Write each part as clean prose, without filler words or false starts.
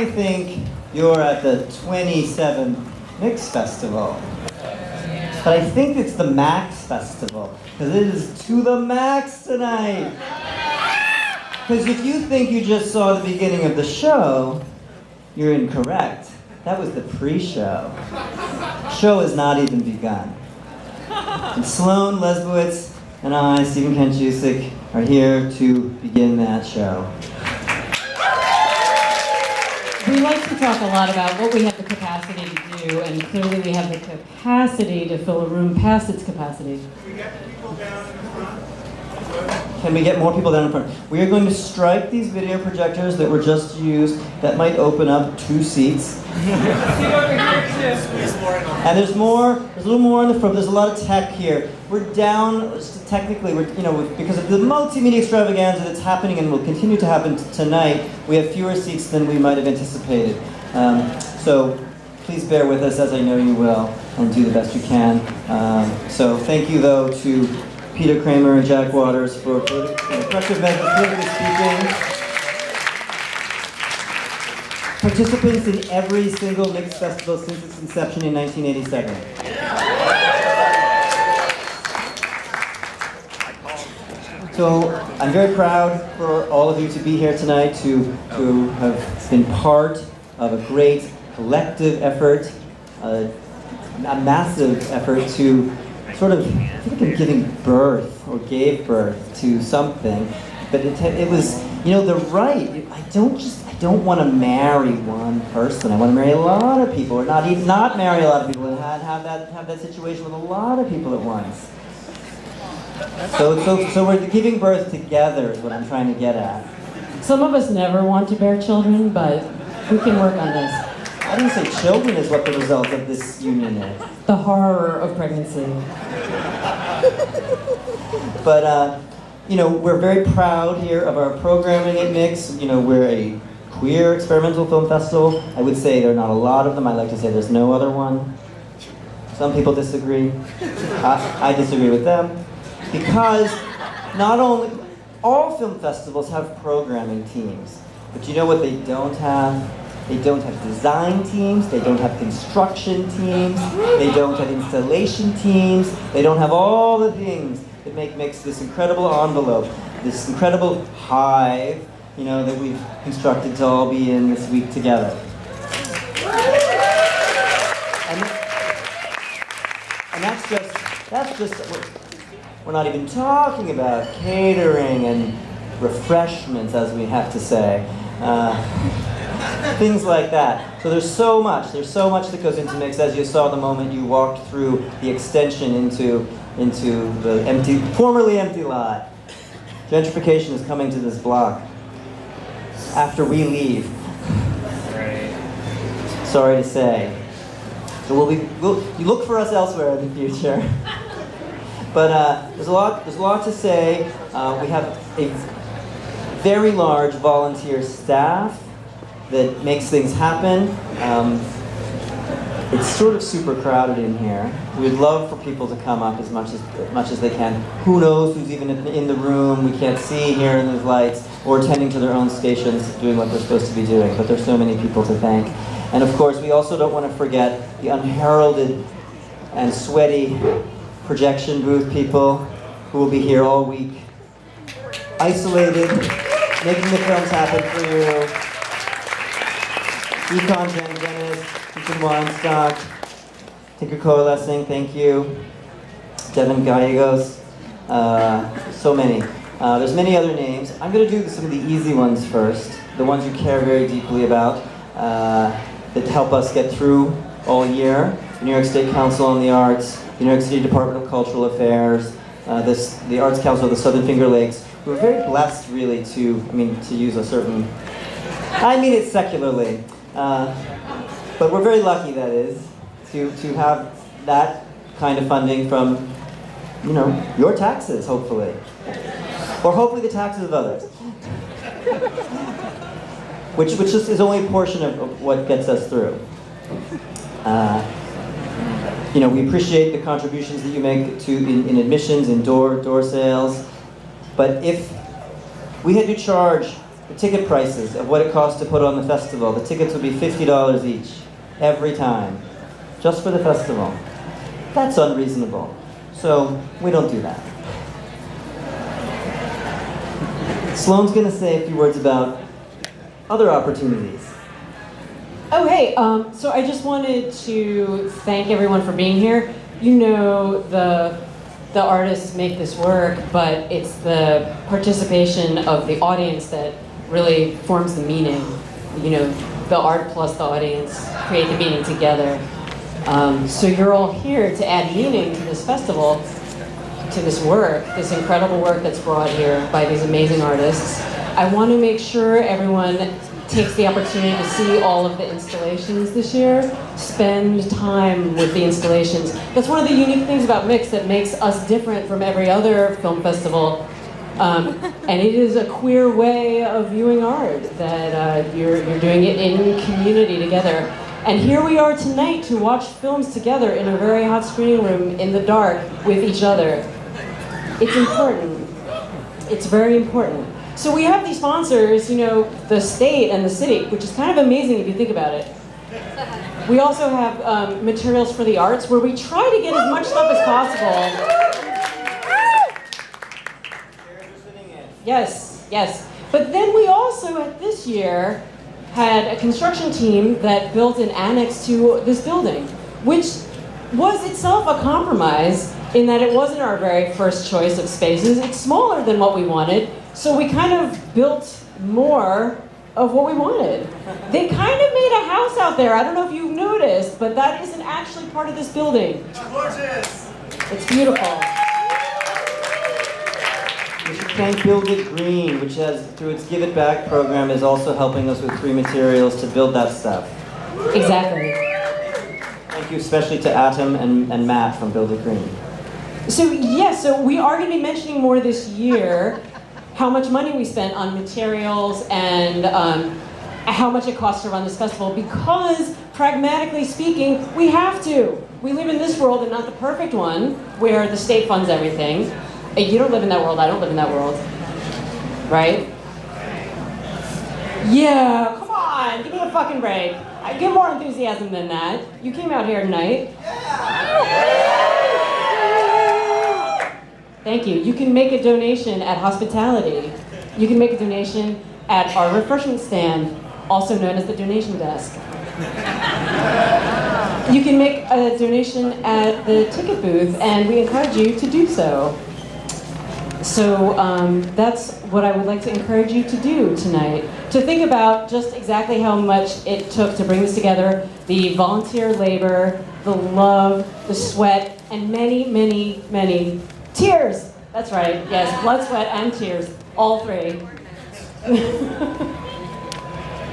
may think you're at the 27th Mix Festival, but I think it's the Max Festival, because it is to the max tonight. Because if you think you just saw the beginning of the show, you're incorrect. That was the pre-show. Show has not even begun. And Sloan Lesbowitz and I, Stephen Kent Jusich, are here to begin that show. We like to talk a lot about what we have the capacity to do, and clearly we have the capacity to fill a room past its capacity. Can we get people down in the front? Can we get more people down in front? We are going to strike these video projectors that were just used. That might open up 2 seats. And there's a little more in the front. There's a lot of tech here. We're down, technically, because of the multimedia extravaganza that's happening and will continue to happen tonight, we have fewer seats than we might have anticipated. So please bear with us, as I know you will, and do the best you can. So thank you, though, to Peter Kramer and Jack Waters for corrective measures, politically speaking. Participants in every single Mix Festival since its inception in 1987. So I'm very proud for all of you to be here tonight, to have been part of a great collective effort, a massive effort to sort of, I think I'm giving birth, or gave birth to something, but it was, the right. I don't want to marry one person. I want to marry a lot of people, or not marry a lot of people, and have that situation with a lot of people at once. So we're giving birth together is what I'm trying to get at. Some of us never want to bear children, but we can work on this. I didn't say children is what the result of this union is. The horror of pregnancy. But, we're very proud here of our programming at Mix. We're a queer experimental film festival. I would say there are not a lot of them. I like to say there's no other one. Some people disagree. I disagree with them. Because not only, all film festivals have programming teams. But you know what they don't have? They don't have design teams, they don't have construction teams, they don't have installation teams, they don't have all the things that make Mix this incredible envelope, this incredible hive, that we've constructed to all be in this week together. And that's just, we're not even talking about catering and refreshments, as we have to say. Things like that. So there's so much that goes into Mix, as you saw the moment you walked through the extension into the formerly empty lot. Gentrification is coming to this block after we leave. Right. Sorry to say. So you look for us elsewhere in the future. But there's a lot to say. We have a very large volunteer staff that makes things happen. It's sort of super crowded in here. We'd love for people to come up as much as they can. Who knows who's even in the room? We can't see here in those lights, or attending to their own stations, doing what they're supposed to be doing. But there's so many people to thank. And of course, we also don't want to forget the unheralded and sweaty projection booth people who will be here all week, isolated, making the films happen for you. Econ Jen Dennis, Ethan Weinstock, Tinker Coalescing, thank you. Devin Gallegos, so many. There's many other names. I'm going to do some of the easy ones first, the ones you care very deeply about, that help us get through all year. The New York State Council on the Arts, the New York City Department of Cultural Affairs, the Arts Council of the Southern Finger Lakes. We're very blessed, really, to use a certain, I mean it secularly, but we're very lucky, that is, to have that kind of funding from, your taxes, hopefully. Or hopefully the taxes of others. Which just is only a portion of what gets us through. We appreciate the contributions that you make in admissions, in door sales, but if we had to charge the ticket prices of what it costs to put on the festival. The tickets would be $50 each, every time, just for the festival. That's unreasonable. So we don't do that. Sloane's going to say a few words about other opportunities. Oh, hey, so I just wanted to thank everyone for being here. You know, the artists make this work, but it's the participation of the audience that really forms the meaning. You know, the art plus the audience create the meaning together. So you're all here to add meaning to this festival, to this work, this incredible work that's brought here by these amazing artists. I want to make sure everyone takes the opportunity to see all of the installations this year, spend time with the installations. That's one of the unique things about Mix that makes us different from every other film festival. And it is a queer way of viewing art, that you're doing it in community together. And here we are tonight to watch films together in a very hot screening room in the dark with each other. It's important. It's very important. So we have these sponsors, you know, the state and the city, which is kind of amazing if you think about it. We also have materials for the arts, where we try to get as much stuff as possible. Yes, yes. But then we also, this year, had a construction team that built an annex to this building, which was itself a compromise in that it wasn't our very first choice of spaces. It's smaller than what we wanted, so we kind of built more of what we wanted. They kind of made a house out there. I don't know if you've noticed, but that isn't actually part of this building. It's gorgeous. It's beautiful. We should thank Build It Green, which has, through its Give It Back program, is also helping us with free materials to build that stuff. Exactly. Thank you especially to Atom and Matt from Build It Green. So yes, so we are going to be mentioning more this year how much money we spent on materials and how much it costs to run this festival, because pragmatically speaking, we have to. We live in this world and not the perfect one where the state funds everything. You don't live in that world, I don't live in that world. Right? Yeah, come on, give me a fucking break. I get more enthusiasm than that. You came out here tonight. Thank you. You can make a donation at Hospitality. You can make a donation at our refreshment stand, also known as the donation desk. You can make a donation at the ticket booth, and we encourage you to do so. So that's what I would like to encourage you to do tonight. To think about just exactly how much it took to bring this together, the volunteer labor, the love, the sweat, and many, many, many tears. That's right, yes, blood, sweat, and tears, all three.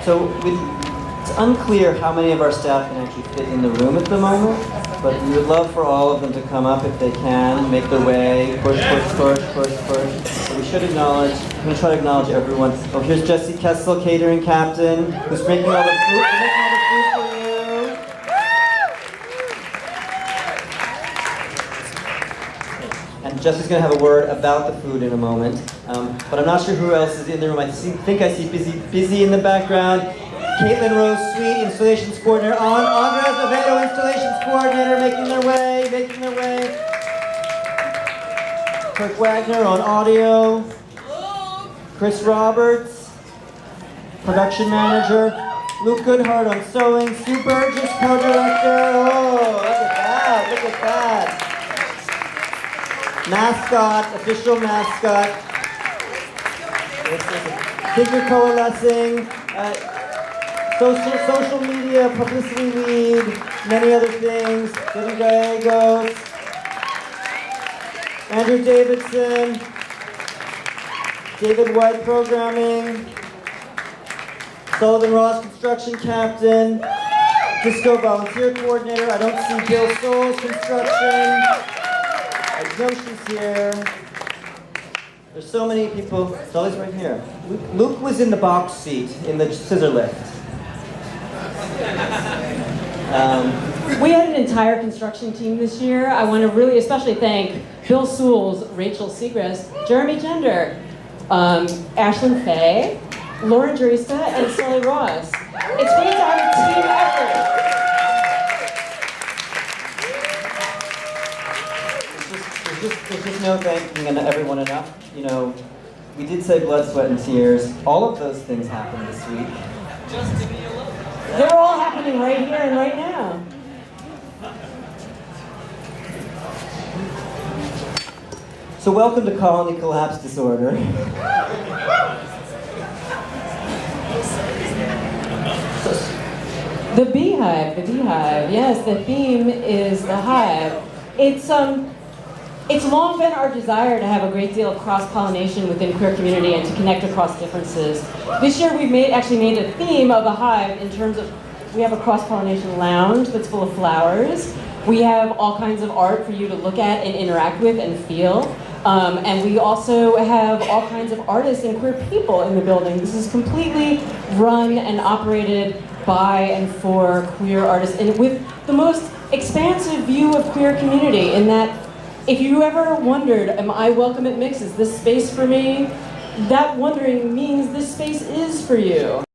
So it's unclear how many of our staff can actually fit in the room at the moment, but we would love for all of them to come up if they can, make their way, push. So we should acknowledge, I'm going to try to acknowledge everyone. Oh, here's Jesse Kessel, catering captain, who's making all the food, for you. And Jesse's going to have a word about the food in a moment. But I'm not sure who else is in the room. I think I see Busy in the background. Caitlin Rose Sweet, installations coordinator. Andres Avedo, installations coordinator, making their way. Kirk Wagner on audio. Chris Roberts, production manager. Luke Goodhart on sewing. Sue Burgess, co-director. Oh, look at that. Mascot, official mascot. Figure coalescing. Social media, publicity lead, many other things. Devin Gallegos, Andrew Davidson, David White programming, Sullivan Ross construction captain, Disco volunteer coordinator. I don't see Bill Souls construction. I know she's here. There's so many people. Sully's right here. Luke was in the box seat in the scissor lift. We had an entire construction team this year. I want to really especially thank Bill Souls, Rachel Segrist, Jeremy Gender, Ashlyn Fay, Lauren Dresta, and Sully Ross. It's great to have a team effort. There's just no thanking everyone enough. You know, we did say blood, sweat, and tears. All of those things happened this week. They're all happening right here and right now. So welcome to Colony Collapse Disorder. The beehive, yes, the theme is the hive. It's long been our desire to have a great deal of cross-pollination within queer community and to connect across differences. This year we've actually made a theme of a hive in terms of, we have a cross-pollination lounge that's full of flowers. We have all kinds of art for you to look at and interact with and feel. And we also have all kinds of artists and queer people in the building. This is completely run and operated by and for queer artists, and with the most expansive view of queer community, in that if you ever wondered, am I welcome at Mix? Is this space for me? That wondering means this space is for you.